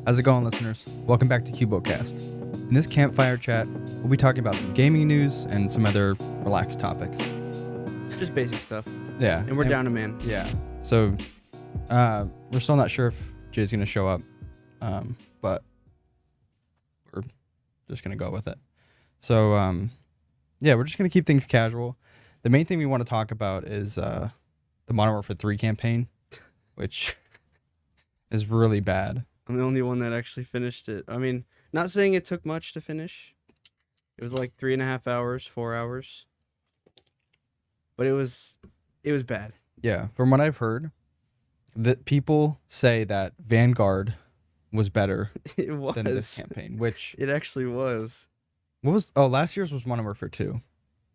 How's it going, listeners? Welcome back to Cubocast. In this Campfire chat, we'll be talking about some gaming news and some other relaxed topics. Just basic stuff. Yeah. And we're down a man. Yeah. So, we're still not sure if Jay's going to show up, but we're just going to go with it. So, yeah, we're just going to keep things casual. The main thing we want to talk about is the Modern Warfare 3 campaign, which is really bad. I'm the only one that actually finished it. I mean, not saying it took much to finish. It was like 3.5 hours, 4 hours. But it was bad. Yeah, from what I've heard, that people say that Vanguard was better It was. than this campaign, which It actually was. last year's was Modern Warfare 2.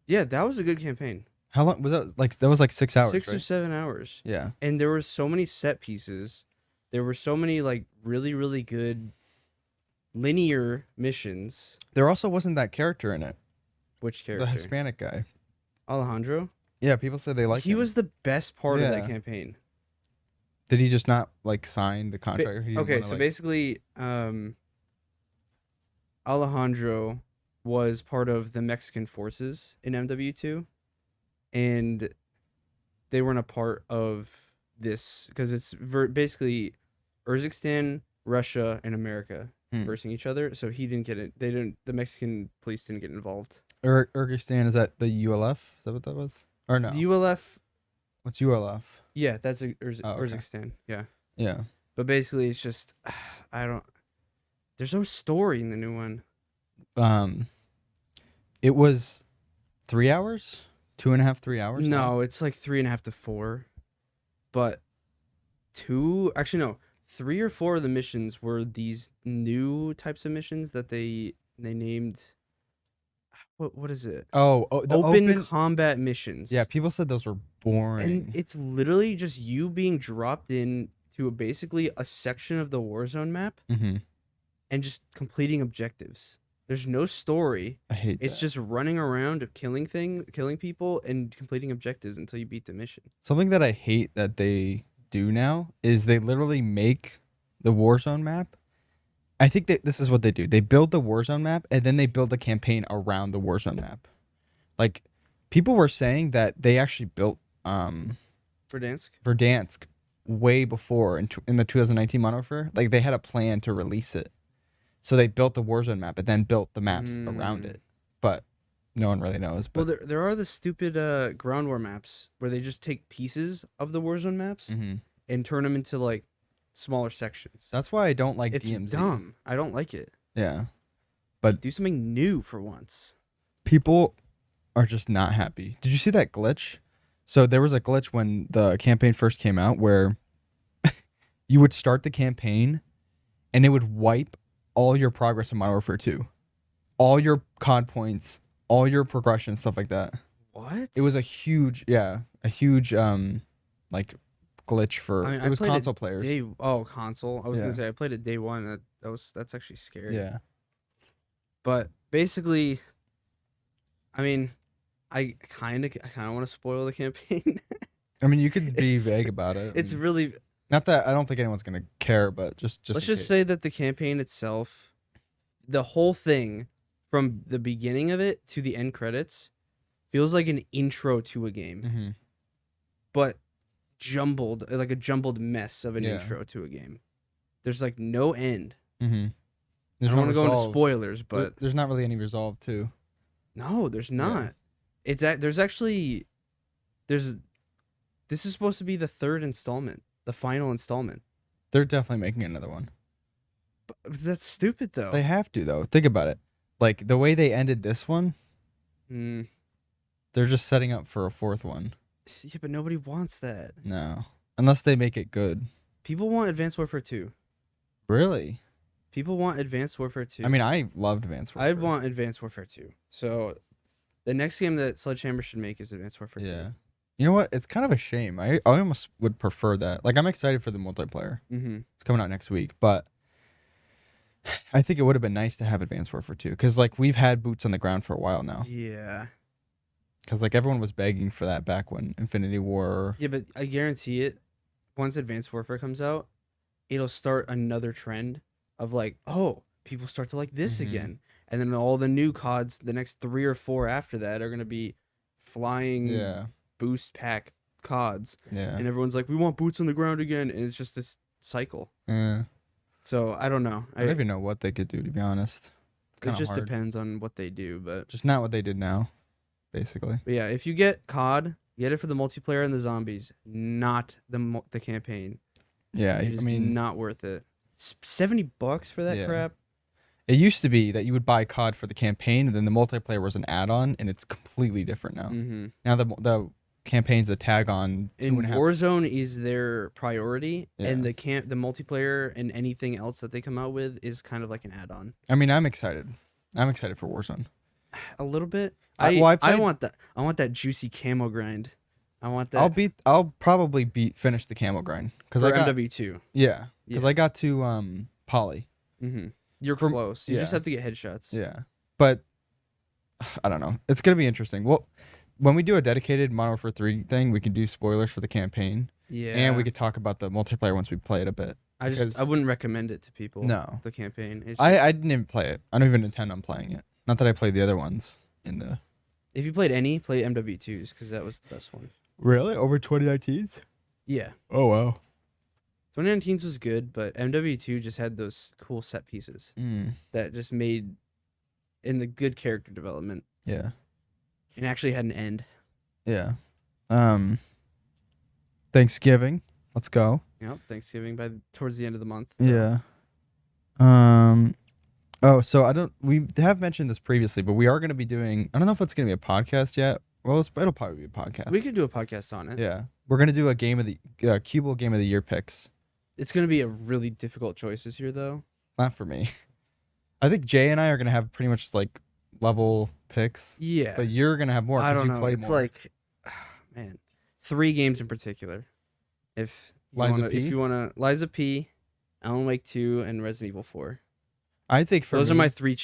Yeah, that was a good campaign. How long was that? Like that was like 6 hours, 6 right? or 7 hours. Yeah. And there were so many set pieces. There were so many like really, really good linear missions. There also wasn't that character in it. Which character? The Hispanic guy. Alejandro? Yeah, people said they liked him. He was the best part of Yeah. that campaign. Did he just not like sign the contract? Or he didn't Okay, wanna, so like... basically, Alejandro was part of the Mexican forces in MW2, and they weren't a part of this because it's basically Urzikstan, Russia, and America versing each other. So he didn't get it. They didn't. The Mexican police didn't get involved. Kyrgyzstan, is that the ULF? Is that what that was? Or no? The ULF. What's ULF? Yeah, that's okay. Urzikstan. Yeah. Yeah. But basically, it's just There's no story in the new one. It was 3 hours, 2.5, 3 hours. No, it's like 3.5 to 4. But 3 or 4 of the missions were these new types of missions that they named. What is it? The open combat missions. Yeah, people said those were boring. And it's literally just you being dropped in to basically a section of the Warzone map and just completing objectives. There's no story. I hate that. It's just running around, killing people, and completing objectives until you beat the mission. Something that I hate that they do now is they literally make the Warzone map. I think that this is what they do. They build the Warzone map, and then they build a campaign around the Warzone map. Like, people were saying that they actually built Verdansk way before in the 2019 Modern Warfare. Like, they had a plan to release it. So they built the Warzone map, and then built the maps around it. But no one really knows. But... Well, there are the stupid ground war maps where they just take pieces of the Warzone maps and turn them into, like, smaller sections. That's why I don't like it's DMZ. It's dumb. I don't like it. Yeah. But do something new for once. People are just not happy. Did you see that glitch? So there was a glitch when the campaign first came out where you would start the campaign and it would wipe all your progress in Modern Warfare 2. All your COD points, all your progression, stuff like that. What? It was a huge like glitch for it was console players. Console. I was gonna say I played it day one. That's actually scary. Yeah. But basically, I mean, I kind of want to spoil the campaign. I mean, you could be vague about it. It's really not that I don't think anyone's gonna care, but let's just say that the campaign itself, the whole thing, from the beginning of it to the end credits, feels like an intro to a game, but jumbled, like a jumbled mess of an intro to a game. There's like no end. I don't want to go into spoilers, but there's not really any resolve too. No, there's not. Yeah. This is supposed to be the third installment, the final installment. They're definitely making another one. But that's stupid though. They have to though. Think about it. Like the way they ended this one, they're just setting up for a fourth one. Yeah, but nobody wants that. No. Unless they make it good. People want Advanced Warfare 2. Really? People want Advanced Warfare 2. I mean, I loved Advanced Warfare. I'd want Advanced Warfare 2. So, the next game that Sledgehammer should make is Advanced Warfare 2. Yeah. You know what? It's kind of a shame. I almost would prefer that. Like, I'm excited for the multiplayer. It's coming out next week. But I think it would have been nice to have Advanced Warfare 2. Because, like, we've had boots on the ground for a while now. Yeah. Because, like, everyone was begging for that back when Infinity War... Yeah, but I guarantee it, once Advanced Warfare comes out, it'll start another trend of like, oh, people start to like this Mhm. again, and then all the new CODs, the next 3 or 4 after that, are gonna be flying Yeah. boost pack CODs, Yeah. and everyone's like, we want boots on the ground again, and it's just this cycle. Yeah. So I don't know. I don't even know what they could do, to be honest. It's It kind of just hard. depends on what they do, but Just not what they did now, basically. yeah, if you get COD, get it for the multiplayer and the zombies, not the campaign. Yeah, It is not worth it. $70 for that Yeah. crap. It used to be that you would buy COD for the campaign, and then the multiplayer was an add-on, and it's completely different now. Mm-hmm. Now the campaign's a tag-on. And 2.5. Warzone is their priority, Yeah. and the multiplayer and anything else that they come out with is kind of like an add-on. I mean, I'm excited. I'm excited for Warzone. A little bit. I want that. I want that juicy camo grind. I want that. I'll probably finish the camo grind because for I got MW2. yeah because Yeah. I got to poly. Mm-hmm. You're From- close. You yeah. just have to get headshots. Yeah, but I don't know. It's gonna be interesting. Well, when we do a dedicated Modern Warfare 3 thing, we can do spoilers for the campaign, Yeah. and we could talk about the multiplayer once we play it a bit. I because- wouldn't recommend it to people. No, The campaign. It's I just- didn't even play it. I don't even intend on playing it. Not that I played the other ones in the. If you played any, play MW2s because that was the best one. Really? Over 2019s? Yeah. Oh wow. 2019s was good, but MW2 just had those cool set pieces that just made in the good character development Yeah. and actually had an end. Yeah. Thanksgiving. Let's go. Yep, Thanksgiving towards the end of the month. Yeah. Oh, so we have mentioned this previously, but we are going to be doing, I don't know if it's going to be a podcast yet. Well, it'll probably be a podcast. We could do a podcast on it. Yeah. We're going to do a Cubold Game of the Year picks. It's going to be a really difficult choice this year, though. Not for me. I think Jay and I are going to have pretty much like level picks. Yeah. But you're going to have more I because don't you know. play It's more. like, man, 3 games in particular. If you want to, Liza P, Alan Wake 2, and Resident Evil 4. I think Those are my three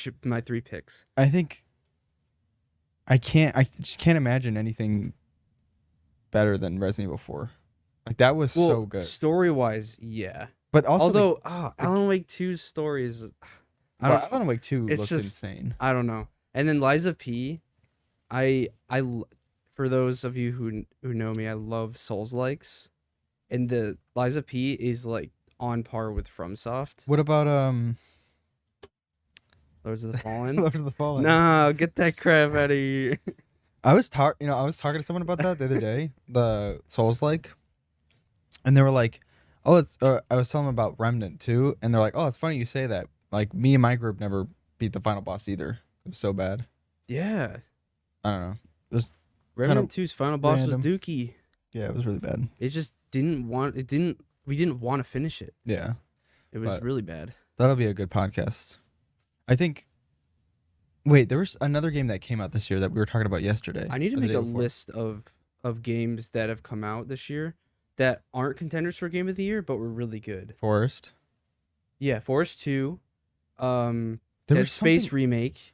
picks. I think I just can't imagine anything better than Resident Evil 4. Like that was so good. Story-wise, yeah. But also Alan Wake 2's story is Alan Wake 2 it's looked just- insane. I don't know. And then Liza P, for those of you who know me, I love Souls-likes. And the Liza P is like on par with FromSoft. What about Lords of the Fallen? Lords of the Fallen? No, get that crap out of here. I was talking to someone about that the other day, the Souls-like, and they were like, "Oh, it's." I was telling them about Remnant too, and they're like, "Oh, it's funny you say that. Like me and my group never beat the final boss either. It was so bad." Yeah. I don't know. Remnant 2's final boss random. was Dookie. Yeah, it was really bad. It just we didn't want to finish it. Yeah, It was But- really bad. that'll be a good podcast. I think. Wait, there was another game that came out this year that we were talking about yesterday. I need to or the make day a before. list of games that have come out this year that aren't contenders for Game of the Year, but were really good. Forest. Yeah, Forest 2, There Dead was Space something- remake,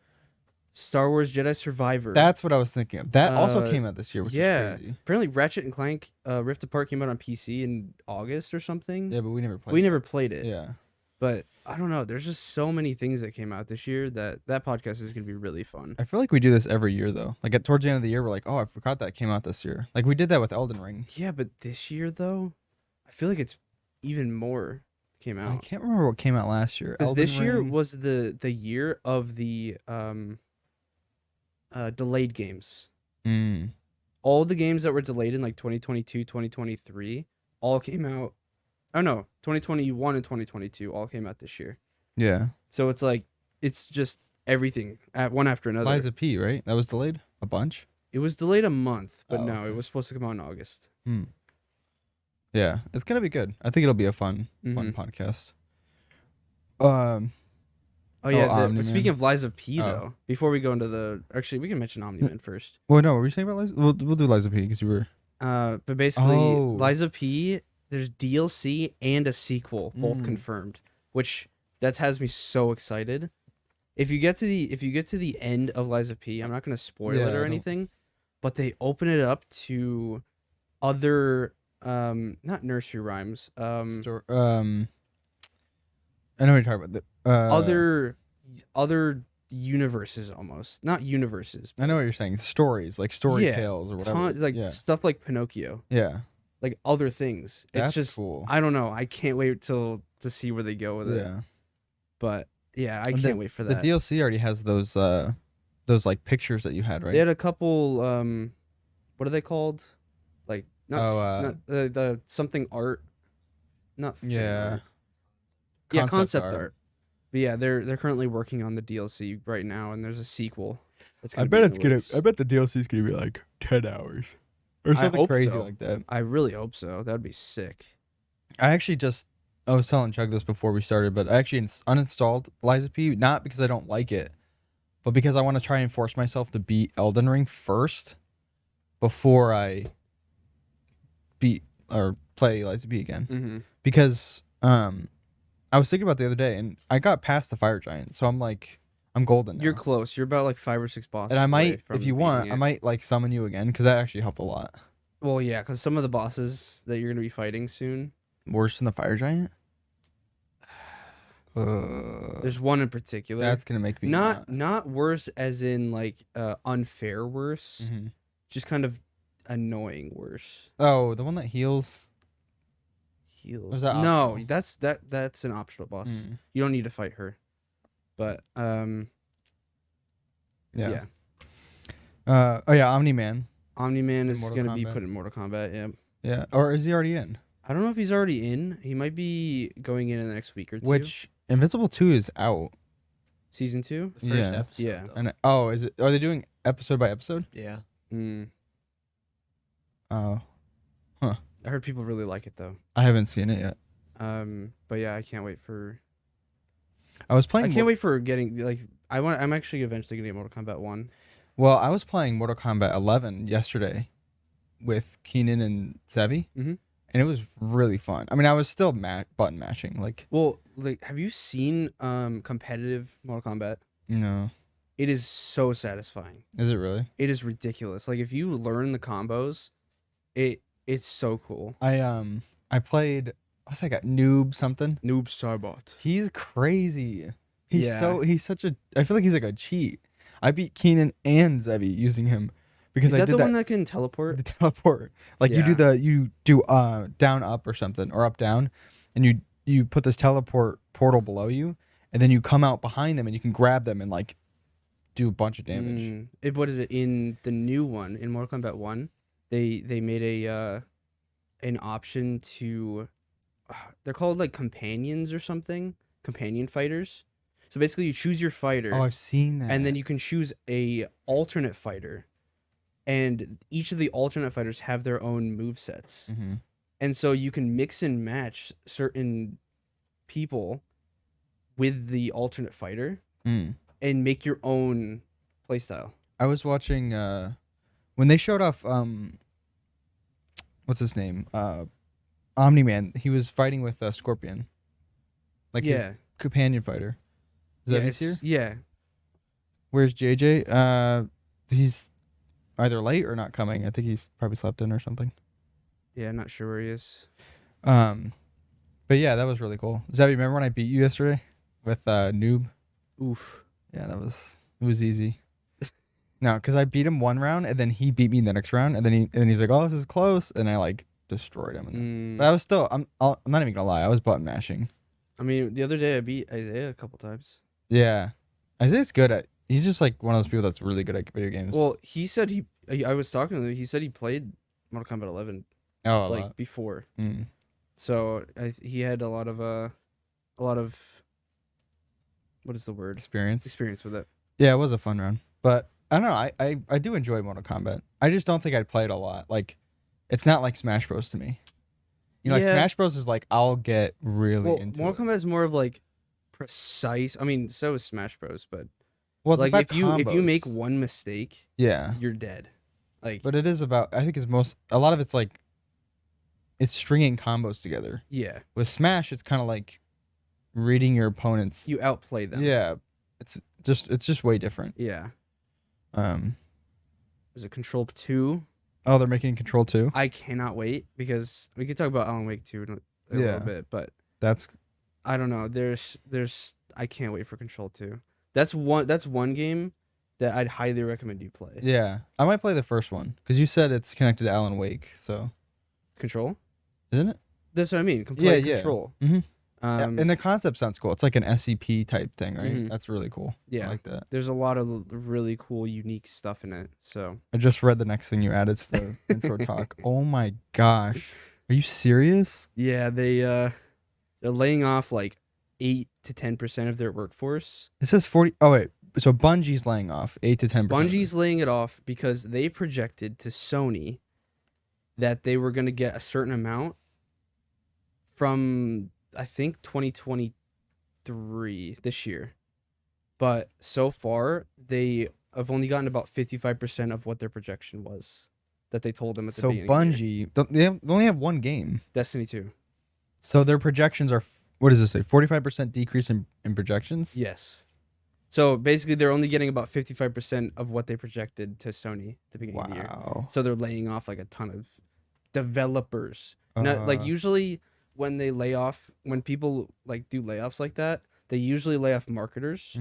Star Wars Jedi Survivor. That's what I was thinking of. That also Uh, came out this year, which yeah. is crazy. Apparently Ratchet and Clank Rift Apart came out on PC in August or something. Yeah, but we never played. We never played it. Yeah. But I don't know. There's just so many things that came out this year that podcast is going to be really fun. I feel like we do this every year though. Like towards the end of the year, we're like, oh, I forgot that came out this year. Like we did that with Elden Ring. Yeah, but this year, though, I feel like it's even more came I out. can't remember what came out last year. Because Elden this year Ring. was the year of the delayed games. Mm. All the games that were delayed in like 2022, 2023 all came out. Oh no, 2021 and 2022 all came out this year. Yeah. So it's like it's just everything at one after another. Liza P, right? That was delayed a bunch. It was delayed a month, but Oh, no, okay. it was supposed to come out in August. Hmm. Yeah, it's gonna be good. I think it'll be a fun Mhm. podcast. Oh yeah, Omni-Man. speaking of Liza P Oh. though, before we go into actually we can mention Omni-Man first. Well, no, were we saying about Liza? We'll do Liza P because you were. But basically, Oh. Liza P. There's DLC and a sequel, both Mm. confirmed, which that has me so excited. If you get to the end of Liza P, I'm not gonna spoil Yeah, it or don't- anything, but they open it up to other not nursery rhymes. I know what you're talking about. Other universes almost. Not universes. I know what you're saying. Stories, like story Yeah, tales or whatever. like stuff like Pinocchio. Yeah. Like other things. That's it's just cool. I don't know. I can't wait to see where they go with it. Yeah. But yeah, I can't wait for that. The DLC already has those like pictures that you had, right? They had a couple what are they called? Like not the something art. Not yeah. Art. Concept art. But yeah, they're currently working on the DLC right now, and there's a sequel. I bet the DLC is gonna be like 10 hours or something crazy like that. I really hope so. That would be sick. I was telling Chug this before we started, but I actually uninstalled Lies of P, not because I don't like it, but because I want to try and force myself to beat Elden Ring first before I beat or play Lies of P again. Mm-hmm. Because I was thinking about it the other day, and I got past the fire giant, so I'm like, I'm golden now. You're close. You're about like 5 or 6 bosses. And I might, if you want, I might like summon you again, because that actually helped a lot. Well, yeah, because some of the bosses that you're gonna be fighting soon. Worse than the fire giant? There's one in particular. That's gonna make me not worse as in like unfair worse. Mm-hmm. Just kind of annoying worse. Oh, the one that heals. Heals. No, that's an optional boss. Mm. You don't need to fight her. But yeah. Omni-Man. Omni-Man is gonna be put in Mortal Kombat. Yeah. Yeah, or is he already in? I don't know if he's already in. He might be going in the next week or two. Which Invincible 2 is out. Season 2? The first episode. Yeah. And is it? Are they doing episode by episode? Yeah. Oh. Huh. I heard people really like it though. I haven't seen it yet. But yeah, I can't wait for. I was playing. I can't wait for getting like I'm actually eventually gonna get Mortal Kombat 1. Well, I was playing Mortal Kombat 11 yesterday with Keenan and Sevi, and it was really fun. I mean, I was still button mashing. Have you seen competitive Mortal Kombat? No. It is so satisfying. Is it really? It is ridiculous. Like if you learn the combos, it's so cool. I played. What's that guy? Noob something. Noob Starbot. He's crazy. He's such a. I feel like he's like a cheat. I beat Keenan and Zevi using him because I did that. Is that the one that can teleport? The teleport, like you do down up or something or up down, and you put this teleport portal below you, and then you come out behind them and you can grab them and like do a bunch of damage. What is it in the new one in Mortal Kombat 1? They made an option to. They're called like companions or something. Companion fighters. So basically, you choose your fighter. Oh, I've seen that. And then you can choose a alternate fighter, and each of the alternate fighters have their own movesets. And so you can mix and match certain people with the alternate fighter and make your own playstyle. I was watching when they showed off what's his name? Omni-Man. He was fighting with Scorpion. Like his companion fighter. Is that here? Yeah. Where's JJ? He's either late or not coming. I think he's probably slept in or something. Yeah, I'm not sure where he is. But yeah, that was really cool. Zevi, remember when I beat you yesterday with Noob? Oof. Yeah, it was easy. No, because I beat him one round and then he beat me the next round and then he's like, "Oh, this is close," and I like destroyed him. But I was still, I'm not even gonna lie, I was button mashing. I mean, the other day I beat Isaiah a couple times. Yeah, Isaiah's good at. He's just like one of those people that's really good at video games. Well, he said I was talking to him. He said he played Mortal Kombat 11. Oh, like before. So he had a lot of what is the word? Experience with it. Yeah, it was a fun run, but I don't know. I do enjoy Mortal Kombat. I just don't think I'd play it a lot. Like, it's not like Smash Bros to me. You know, like Smash Bros is like I'll get really into. Mortal Kombat is more of like precise. I mean, so is Smash Bros, but well, it's like if you make one mistake, you're dead. Like, but it is about. I think it's a lot of it's like. It's stringing combos together. Yeah. With Smash, it's kind of like reading your opponents. You outplay them. Yeah. It's just way different. Yeah. Is it Control 2? Oh, they're making Control 2? I cannot wait because we could talk about Alan Wake 2 in a little bit, but I don't know. There's I can't wait for Control 2. That's one game that I'd highly recommend you play. Yeah, I might play the first one because you said it's connected to Alan Wake, so Control? isn't it? That's what I mean. Play Yeah. Control. Yeah, and the concept sounds cool. It's like an SCP type thing, right? Mhm. That's really cool. Yeah. I like that. There's a lot of really cool, unique stuff in it. So I just read the next thing you added to the intro talk. Oh my gosh, are you serious? yeah, they're laying off like 8 to 10% of their workforce. It says 40. Oh wait, so Bungie's laying off 8 to 10%. Bungie's laying it off because they projected to Sony that they were going to get a certain amount from, I think, 2023 this year. But so far, they have only gotten about 55% of what their projection was that they told them at the So beginning. Of the year. Bungie, they only have one game. Destiny 2. So their projections are, what does this say? 45% decrease in projections? Yes. So basically, they're only getting about 55% of what they projected to Sony at the beginning of the year. Wow. So they're laying off like a ton of developers. Not like usually when they lay off, when people like do layoffs like that, they usually lay off marketers,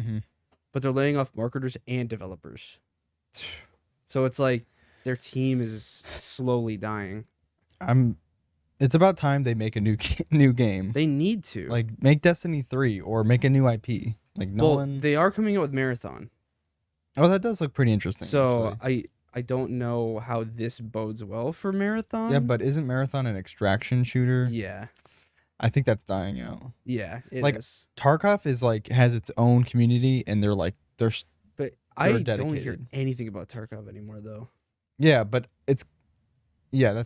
but they're laying off marketers and developers. So it's like their team is slowly dying. It's about time they make a new game. They need to. Like make Destiny 3 or make a new IP. Like they are coming out with Marathon. Oh, that does look pretty interesting. So actually. I don't know how this bodes well for Marathon. Yeah, but isn't Marathon an extraction shooter? Yeah. I think that's dying out. Yeah, it Like, is. Tarkov is like has its own community, and they're But I don't hear dedicated. anything about Tarkov anymore, though. yeah, but that's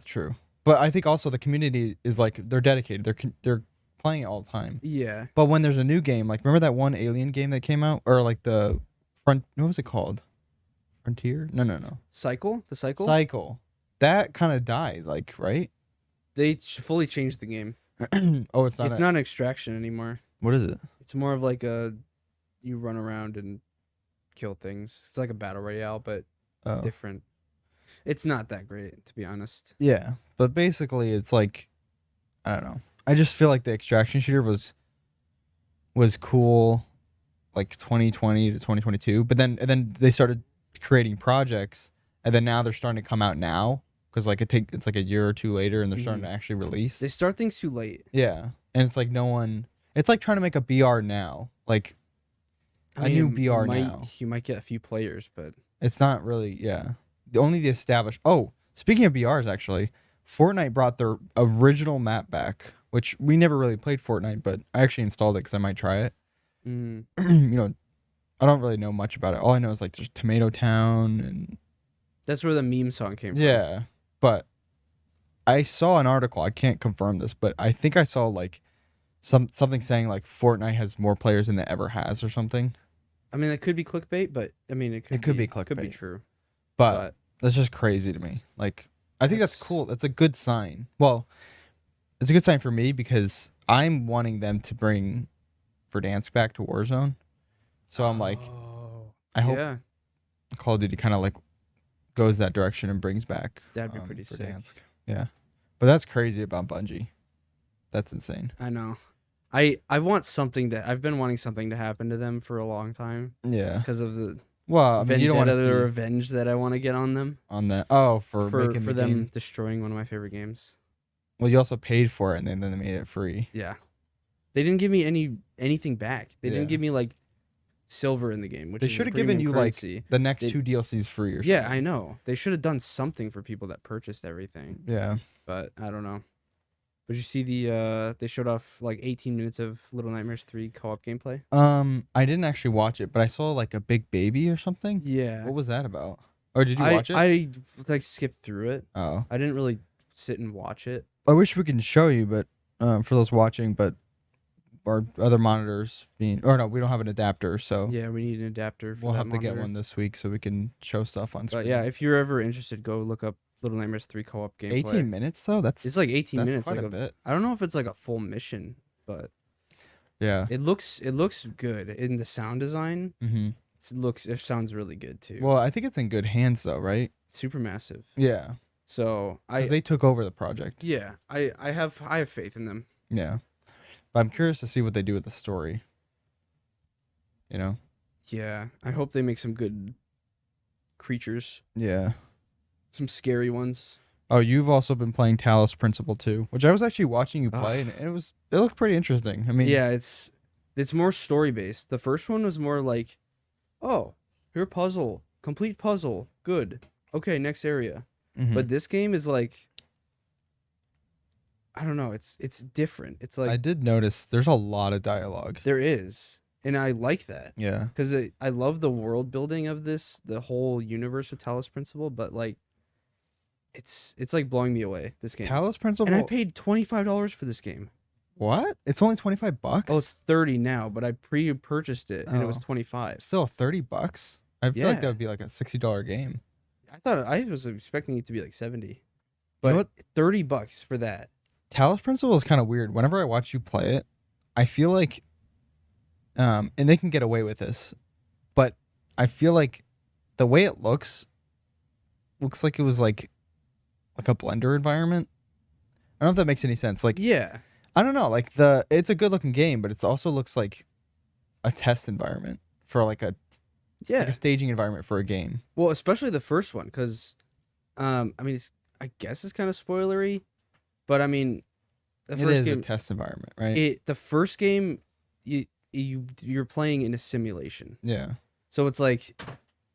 true. But I think also the community is like they're dedicated. They're playing it all the time. Yeah. But when there's a new game, like remember that one Alien game that came out, or like the what was it called? Frontier? No. Cycle? The Cycle? Cycle. That kind of died, like, right? They fully changed the game. Oh, it's not. It's not an extraction anymore. What is it? It's more of like you run around and kill things. It's like a battle royale, but different. It's not that great, to be honest. Yeah, but basically, it's like, I don't know. I just feel like the extraction shooter was cool, like 2020 to 2022. But then they started creating projects, and then now they're starting to come out now because like it's like a year or two later, and they're starting to actually release. They start things too late. Yeah, and it's like no one. It's like trying to make a BR now, like a new BR now. You might get a few players, but It's not really. Yeah, only the established. Oh, speaking of BRs, actually, Fortnite brought their original map back, which we never really played Fortnite, but I actually installed it because I might try it. You know, I don't really know much about it. All I know is like there's Tomato Town and that's where the meme song came from. yeah, but I saw an article. I can't confirm this, but I think I saw like something saying like Fortnite has more players than it ever has or something. I mean, it could be clickbait, but I mean, it could be clickbait. Could be true. But that's just crazy to me. Like, I think that's cool. That's a good sign. Well, it's a good sign for me because I'm wanting them to bring Verdansk back to Warzone. So I'm like, I hope Call of Duty kind of like goes that direction and brings back that'd be pretty sick. Yeah. But that's crazy about Bungie. That's insane. I know. I want something I've been wanting something to happen to them for a long time. Yeah. Because of the Well, I mean, you don't want to the revenge that I want to get on them. On that. Oh, for making the them game. destroying one of my favorite games. Well, you also paid for it and then they made it free. Yeah. They didn't give me anything back. They didn't give me like silver in the game, which they should have given you currency. Like the next 2 DLCs free or something. Yeah, I know. They should have done something for people that purchased everything. Yeah. But I don't know. But you see they showed off like 18 minutes of Little Nightmares 3 co-op gameplay? I didn't actually watch it, but I saw like a big baby or something. Yeah. What was that about? Or did you watch it? I like skipped through it. Oh. I didn't really sit and watch it. I wish we could show you, but for those watching, but our other monitors we don't have an adapter, so yeah, we need an adapter. We'll have to get one this week so we can show stuff on screen. But yeah, if you're ever interested, go look up Little Nightmares 3 co-op gameplay. 18 minutes though? It's like 18 minutes. Quite like a bit. I don't know if it's like a full mission, but yeah, it looks good in the sound design. It sounds really good too. Well, I think it's in good hands though, right? Supermassive. Yeah. So they took over the project. Yeah, I have faith in them. Yeah. But I'm curious to see what they do with the story. You know? Yeah, I hope they make some good creatures, Yeah. some scary ones. Oh, you've also been playing Talos Principle 2, which I was actually watching you play, Ugh. and it looked pretty interesting. I mean, Yeah, it's more story based. The first one was more like, oh, here puzzle, complete puzzle, good. Okay, next area. mhm. But this game is like, I don't know, it's different. It's I like did notice there's a lot of dialogue. there is, and I like that Yeah. because I love the world building of this, the whole universe of Talos Principle. But like, it's like blowing me away. This game, Talos Principle. and I paid $25 for this game. What? It's only $25? Oh, it's 30 now, but I pre-purchased it and it was Oh. 25. Still $30? I feel like that Yeah. would be like a $60 game. I was expecting it to be like 70, You but know what? $30 for that. Talos Principle is kind of weird. Whenever I watch you play it, I feel like, and they can get away with this, but I feel like the way it looks like it was like a Blender environment. I don't know if that makes any sense. Like, Yeah, I don't know. Like it's a good looking game, but it also looks like a test environment for like a yeah. staging environment for a game. Well, especially the first one, because, I mean, I guess it's kind of spoilery, but I mean, the It first is game, a test environment, right? the first game, you're playing in a simulation, Yeah. so it's like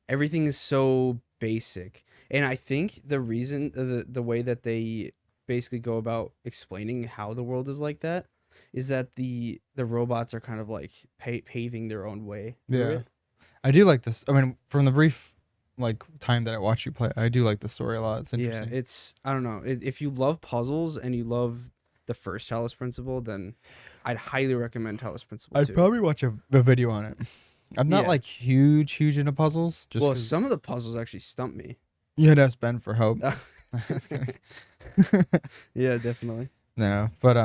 everything is so basic, and I think the reason the way that they basically go about explaining how the world is like that is that the robots are kind of like paving their own way through Yeah. it. I do like this. I mean, from the brief like time that I watch you play, I do like the story a lot. It's Yeah, interesting. it's I don't know. If you love puzzles and you love the first Talos Principle, then I'd highly recommend Talos Principle I'd 2. probably watch a video on it. I'm not Yeah. like huge into puzzles. Just Well, 'cause some of the puzzles actually stump me. you had to ask Ben for help. Just kidding. Yeah, definitely. No, but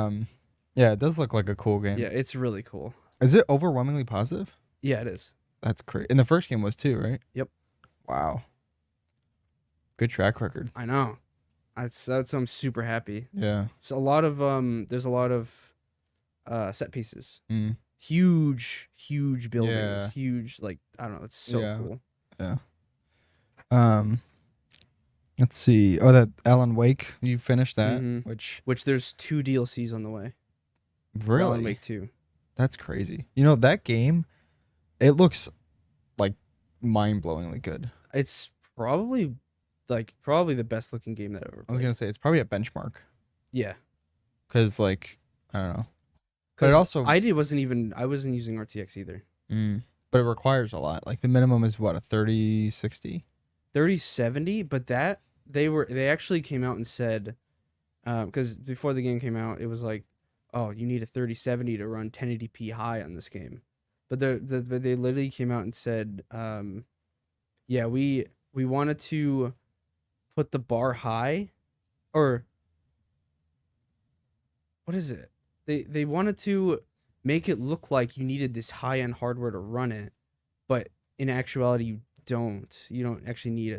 yeah, it does look like a cool game. Yeah, it's really cool. Is it overwhelmingly positive? Yeah, it is. That's great. And the first game was too, right? Yep. Wow. Good track record. I know. That's I'm super happy. Yeah. It's a lot of there's a lot of set pieces. Mm. Huge buildings. Yeah. Huge, like, I don't know, it's so Yeah. cool. Yeah. Let's see. Oh, that Alan Wake. You finished that, Mhm. which There's 2 DLCs on the way. really Alan Wake 2. that's crazy. You know that game. It looks like mind-blowingly good. It's probably the best looking game that I've ever I was played. gonna say it's probably a benchmark Yeah. because like I don't know, but 'Cause it also I wasn't using RTX either. but it requires a lot. Like the minimum is what, a 3060? 3070, but that they actually came out and said, because before the game came out, it was like, oh, you need a 3070 to run 1080p high on this game. But they literally came out and said, yeah, we wanted to put the bar high, or what is it? They wanted to make it look like you needed this high end hardware to run it, but in actuality you don't. You don't actually need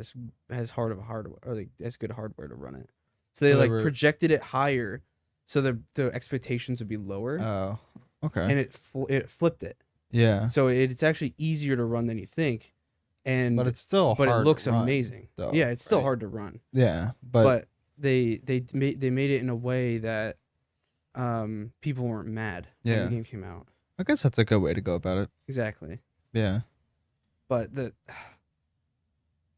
as hard of a hardware, or like as good hardware to run it. So they like projected it higher, so the expectations would be lower, Oh, okay. and it flipped it. Yeah, So it's actually easier to run than you think, and but it's still but hard it looks to run, amazing. though, Yeah, it's still right? hard to run, Yeah, but they made it in a way that people weren't mad when Yeah. the game came out. I guess that's a good way to go about it. Exactly. Yeah. But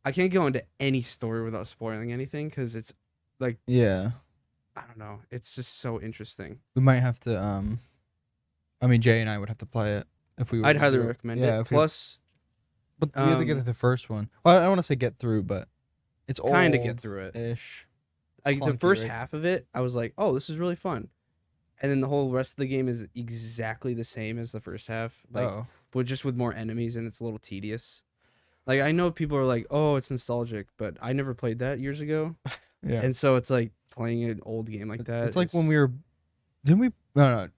I can't go into any story without spoiling anything, because it's like, Yeah. I don't know, it's just so interesting. We might have to I mean Jay and I would have to play it if we were I'd to highly do it. recommend Yeah, it. if we- Plus, but we have to get through the first one. Well, I don't want to say get through, but it's kind of get through it. ish. Like the clunky, first right? half of it, I was like, oh, this is really fun. And then the whole rest of the game is exactly the same as the first half, like, Oh. but just with more enemies, and it's a little tedious. Like, I know people are like, oh, it's nostalgic, but I never played that years ago. Yeah. And so it's like playing an old game like that. It's like when we were didn't we no,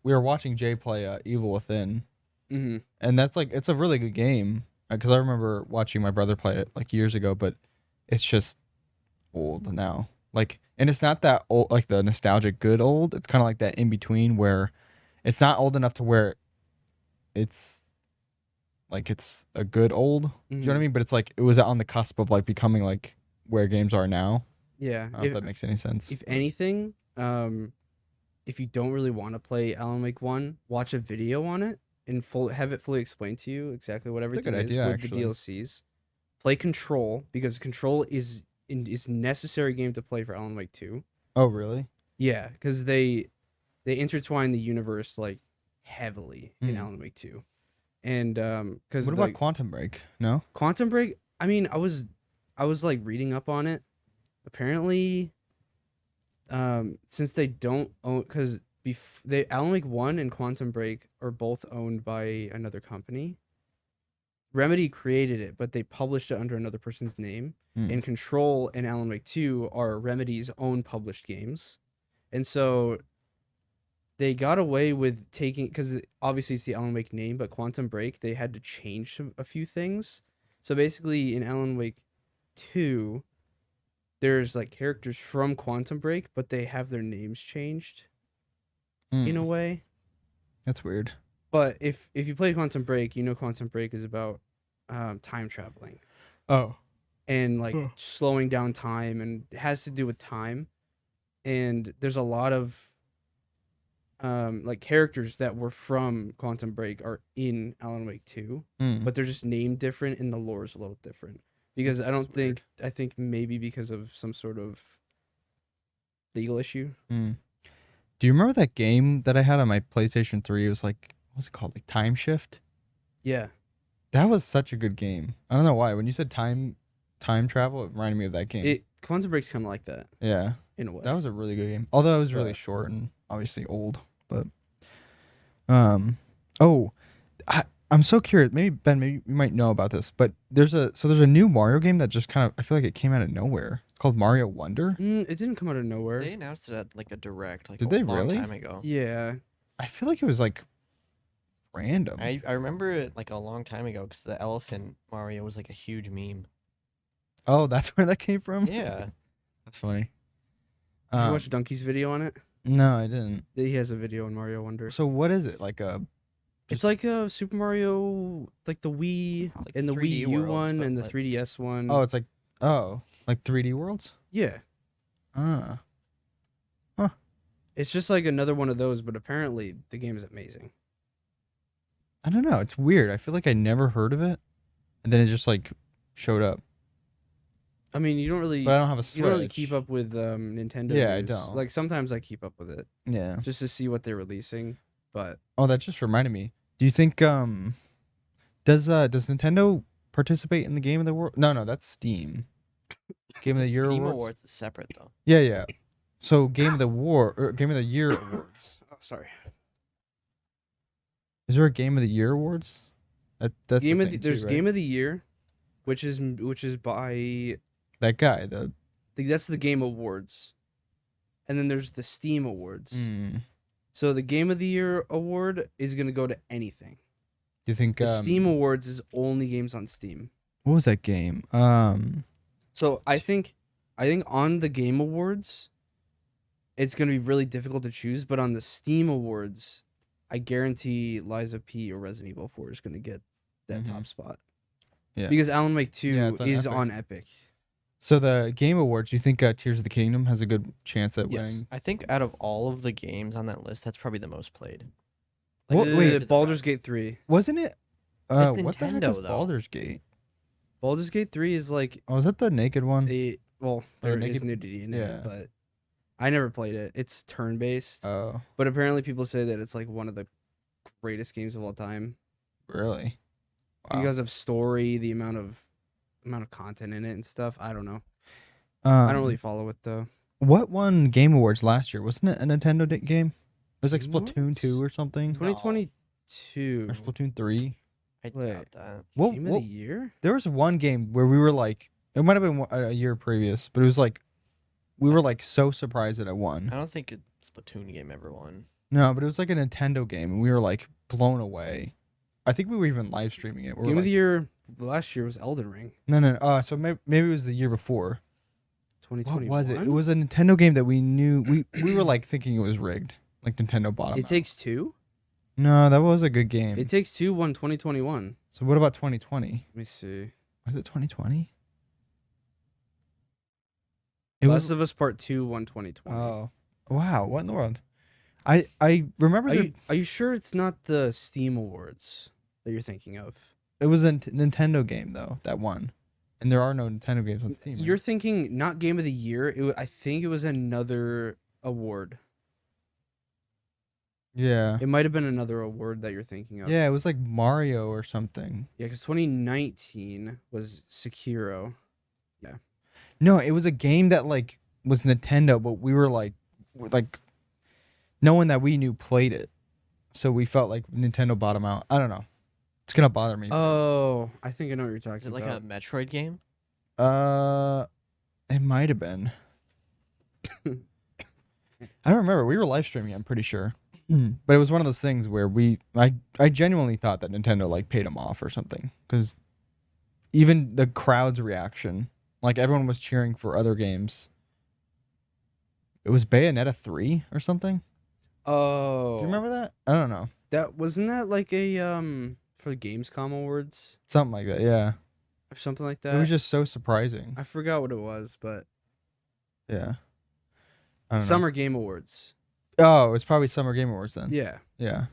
we were watching Jay play Evil Within, Mhm. and that's like it's a really good game because I remember watching my brother play it like years ago, but it's just old now. Like, and it's not that old, like the nostalgic good old. It's kind of like that in between where It's not old enough to where it's like it's a good old. Do you know what I mean? But it's like it was on the cusp of like becoming like where games are now. Yeah. I don't know if that makes any sense. If anything, if you don't really want to play Alan Wake 1, watch a video on it and have it fully explained to you exactly what everything is idea, with actually. the DLCs. Play Control, because Control is necessary game to play for Alan Wake 2. Oh, really? Yeah, because they intertwine the universe like heavily in Alan Wake 2. And because what about Quantum Break? No? Quantum Break, I mean, I was like reading up on it. Apparently, since they don't own, because Alan Wake 1 and Quantum Break are both owned by another company. Remedy created it, but they published it under another person's name. And Control and Alan Wake 2 are Remedy's own published games. And so they got away with taking, because obviously it's the Alan Wake name, but Quantum Break, they had to change a few things. So basically in Alan Wake 2, there's like characters from Quantum Break, but they have their names changed in a way. That's weird. But if you play Quantum Break, you know Quantum Break is about time traveling. Oh. And like slowing down time, and it has to do with time. And there's a lot of like characters that were from Quantum Break are in Alan Wake 2, but they're just named different and the lore is a little different. Because I think maybe because of some sort of legal issue. Do you remember that game that I had on my PlayStation 3? It was like, what was it called? Like Time Shift? Yeah. That was such a good game. I don't know why. When you said time travel, it reminded me of that game. Quantum Break's kind of like that. Yeah. In a way. That was a really good game. Although it was really short and obviously old. But I'm so curious. Maybe Ben, maybe you might know about this, but there's a new Mario game that just kind of, I feel like it came out of nowhere. It's called Mario Wonder. It didn't come out of nowhere. They announced it at like a direct, like Did a they long really? time ago. Yeah. I feel like it was like random. I remember it like a long time ago because the elephant Mario was like a huge meme. Oh, that's where that came from? Yeah. That's funny. Did you watch Donkey's video on it? No, I didn't. He has a video on Mario Wonder. So what is it? Like a... It's like a Super Mario, like the Wii like and the 3D Wii U worlds, one but and the like- 3DS one. Oh, it's like... Oh, like 3D worlds? Yeah. Ah. It's just like another one of those, but apparently the game is amazing. I don't know. It's weird. I feel like I never heard of it. And then it just like showed up. I mean, you don't really... But I don't have a Switch. You don't really keep up with Nintendo Yeah, I news. don't. Like, sometimes I keep up with it Yeah. just to see what they're releasing, but... Oh, that just reminded me. Do you think does Nintendo participate in the Game of the World? No, that's Steam. Game of the Year Steam awards. Awards is separate though. Yeah. So Game of the Year awards. Oh, sorry. Is there a Game of the Year awards? That's There's right? Game of the Year, which is by... That guy. That's the Game Awards. And then there's the Steam Awards. Do So the Game of the Year award is going to go to anything. you think The Steam Awards is only games on Steam. what was that game? So I think on the Game Awards, it's going to be really difficult to choose. But on the Steam Awards, I guarantee Liza P or Resident Evil 4 is going to get that top spot. Yeah. Because Alan Wake 2 it's on is Epic. on Epic. So the Game Awards, do you think Tears of the Kingdom has a good chance at Yes. winning? I think out of all of the games on that list, that's probably the most played. What- compared wait, to the Baldur's rest. Gate 3. Wasn't it? It's What the heck Nintendo, is though. Baldur's Gate? Baldur's Gate 3 is like Oh, is that the naked one? well, Or there naked- is nudity in yeah. it, but I never played it. It's turn-based. Oh, But apparently people say that it's like one of the greatest games of all time really? Wow. because of story, the amount of content in it and stuff. I don't know. I don't really follow it though. What won Game Awards last year? Wasn't it a Nintendo game? It was like Game Splatoon Awards? 2 or something, 2022. or Splatoon 3. I Wait. doubt that. What? Game of the year? There was one game where we were like, it might have been a year previous, but it was like, we were like so surprised that it won. I don't think a Splatoon game ever won. No, but it was like a Nintendo game, and we were like blown away. I think we were even live streaming it. We were Game like, of the year last year was Elden Ring. No. So maybe it was the year before. What 2021. was it? It was a Nintendo game that we knew. We were like thinking it was rigged. Like Nintendo bought them. It Takes Two? No, that was a good game. It Takes Two won 2021. So what about 2020? Let me see. Was it 2020? It Last was. of Us Part 2 won 2020. Oh, wow! What in the world? I remember Are you sure it's not the Steam Awards that you're thinking of? it was a Nintendo game though that won, and there are no Nintendo games on Steam. You're Right? thinking not Game of the Year. I think it was another award. Yeah. It might have been another award that you're thinking of. Yeah, it was like Mario or something. Yeah, because 2019 was Sekiro. No, it was a game that like was Nintendo, but we were like no one that we knew played it, so we felt like Nintendo bought them out. I don't know. It's gonna bother me. Oh, I think I know what you're talking Is it like about. a Metroid game? It might have been. I don't remember. We were live streaming, I'm pretty sure. But it was one of those things where I genuinely thought that Nintendo like paid them off or something, because even the crowd's reaction, like everyone was cheering for other games. It was Bayonetta 3 or something. Oh, Do you remember that? I don't know. that? Wasn't that like a for the Gamescom Awards Something like that. Yeah. or something like that? It was just so surprising. I forgot what it was, but Yeah. I don't know. Summer Game Awards. Oh, it's probably Summer Game Awards then. Yeah, Yeah.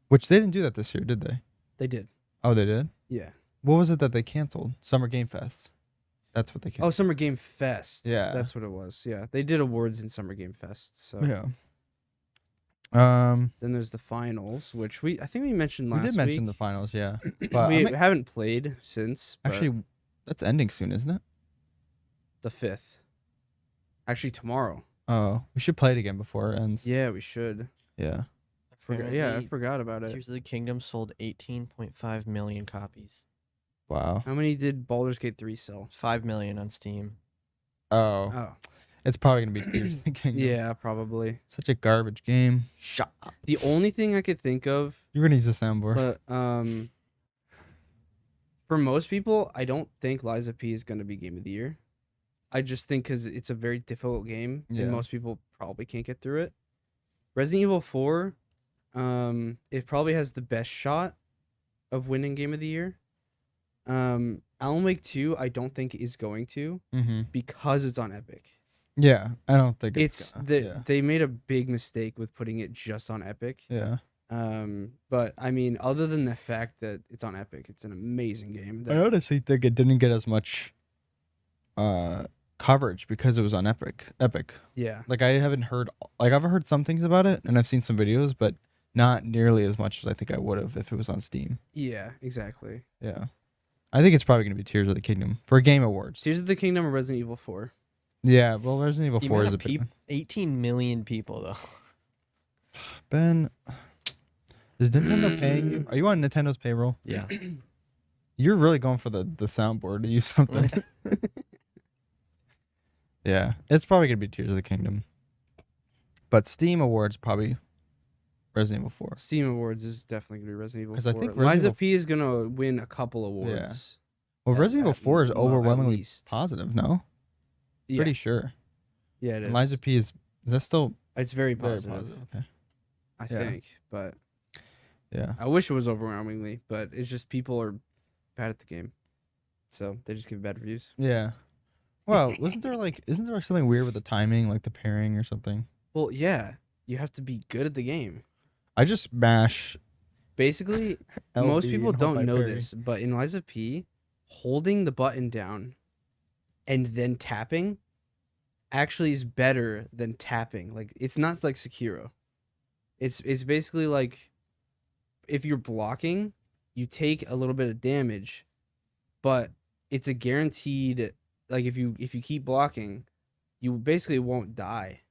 Which they didn't do that this year, did they? they did. Oh, they did? Yeah. What was it that they canceled? Summer Game Fest. That's what they Oh, canceled. Summer Game Fest. Yeah. That's what it was. Yeah. They did awards in Summer Game Fest. So Yeah. then there's the finals, which I think we mentioned We last did mention the week. finals, yeah. But We haven't played since. But actually, that's ending soon, isn't it? the 5th. Actually, tomorrow. Oh, we should play it again before it ends. Yeah, we should. Yeah. Yeah, I Apparently, forgot about it. Tears of the Kingdom sold 18.5 million copies. Wow. How many did Baldur's Gate 3 sell? 5 million on Steam. Oh, Oh, it's probably gonna be Tears of the Kingdom. yeah, probably. Such a garbage game. Shut up. The only thing I could think of, You're gonna use the soundboard. but for most people, I don't think Lies of P is going to be Game of the Year. I just think because it's a very difficult game, Yeah. and most people probably can't get through it. Resident Evil 4, it probably has the best shot of winning Game of the Year. Alan Wake 2, I don't think is going to, Mm-hmm. because it's on Epic. Yeah, I don't think It's gonna, they made a big mistake with putting it just on Epic. yeah. But I mean, other than the fact that it's on Epic, it's an amazing game. I honestly think it didn't get as much coverage because it was on Epic. Yeah, Like I haven't heard, like I've heard some things about it and I've seen some videos, but not nearly as much as I think I would have if it was on Steam. yeah, exactly. Yeah. I think it's probably going to be Tears of the Kingdom for Game Awards. Tears of the Kingdom or Resident Evil 4. Yeah, well, Resident Evil The 4 amount is a of big one. 18 million people, though. Ben, is Nintendo paying you? Are you on Nintendo's payroll? Yeah. You're really going for the soundboard to use something. Yeah, it's probably going to be Tears of the Kingdom. But Steam Awards, probably Resident Evil 4. Steam Awards is definitely gonna be Resident Evil 4. 'Cause I think Lies Resident of P is gonna win a couple awards. Well, Resident Evil 4 is at overwhelmingly least. positive, no? Yeah, Pretty sure. yeah, it is. And Lies of P is that still It's very very positive, Okay. I Yeah. think. But Yeah. I wish it was overwhelmingly. But it's just people are bad at the game, so they just give bad reviews. Yeah. Well, isn't there something weird with the timing, like the pairing or something? Well, yeah, you have to be good at the game. I just mash. Basically, LB most people and hope I don't know parry. this, but in Lies of P, holding the button down and then tapping actually is better than tapping. Like, it's not like Sekiro. It's basically like if you're blocking, you take a little bit of damage, but it's a guaranteed, like if you keep blocking, you basically won't die.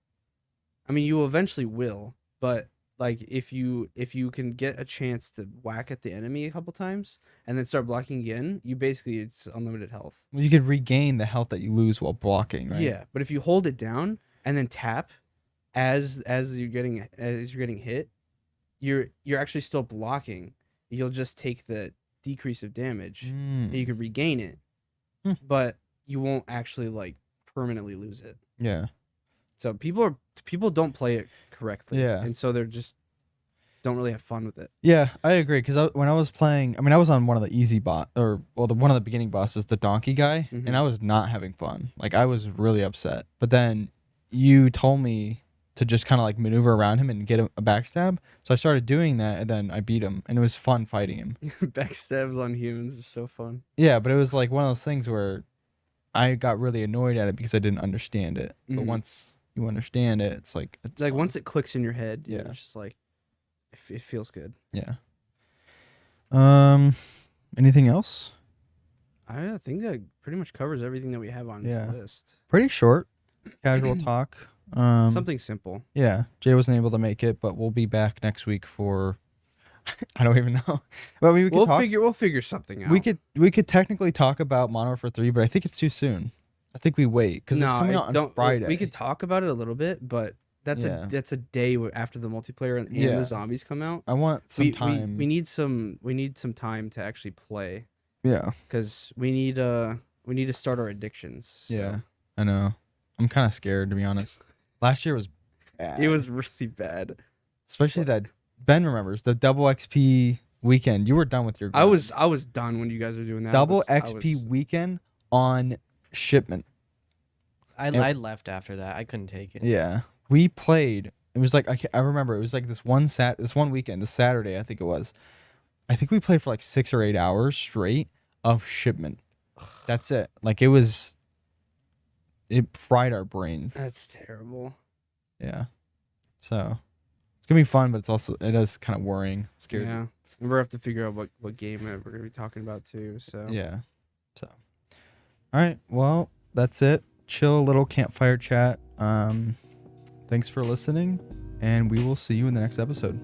I mean, you eventually will, but like if you can get a chance to whack at the enemy a couple times and then start blocking again, it's unlimited health. Well, you could regain the health that you lose while blocking, right? Yeah, but if you hold it down and then tap as you're getting hit, you're actually still blocking. You'll just take the decrease of damage and you Mm. can regain it, Hmm. but you won't actually like permanently lose it. Yeah. So people don't play it correctly. Yeah. And so they're just don't really have fun with it. Yeah, I agree. Because when I was playing, I mean, I was on one of the easy one of the beginning bosses, the donkey guy, Mhm. and I was not having fun. Like, I was really upset. But then you told me to just kind of like maneuver around him and get a backstab. So I started doing that, and then I beat him, and it was fun fighting him. Backstabs on humans is so fun. Yeah, but it was like one of those things where I got really annoyed at it because I didn't understand it. But Mhm. once you understand it, it's like Like fun. once it clicks in your head, Yeah. it's just like it feels good. Yeah. Anything else? I think that pretty much covers everything that we have on this Yeah. list. Pretty short, casual talk. Something simple. Yeah, Jay wasn't able to make it, but we'll be back next week for I don't even know. But we could We'll talk. figure something out. We could technically talk about Modern Warfare 3, but I think it's too soon. I think we wait because it's coming out on Friday. We could talk about it a little bit, but that's Yeah. a day after the multiplayer and Yeah. the zombies come out. I want some time. We need some time to actually play Yeah, because we need to start our addictions. So. yeah, I know. I'm kind of scared, to be honest. Last year was bad. It was really bad. Especially that Ben remembers the double XP weekend. You were done with your I grind. was done when you guys were doing that. double I XP was- weekend on shipment. I left after that. I couldn't take it. Yeah, we played. It was like I remember it was like this one weekend, this Saturday I think it was. I think we played for like 6 or 8 hours straight of shipment. That's it. Like it fried our brains. That's terrible. Yeah. So it's gonna be fun, but it is kind of worrying. Scary. Yeah. We're gonna have to figure out what game we're gonna be talking about too. So Yeah. So all right. Well, that's it. Chill little campfire chat. Thanks for listening, and we will see you in the next episode.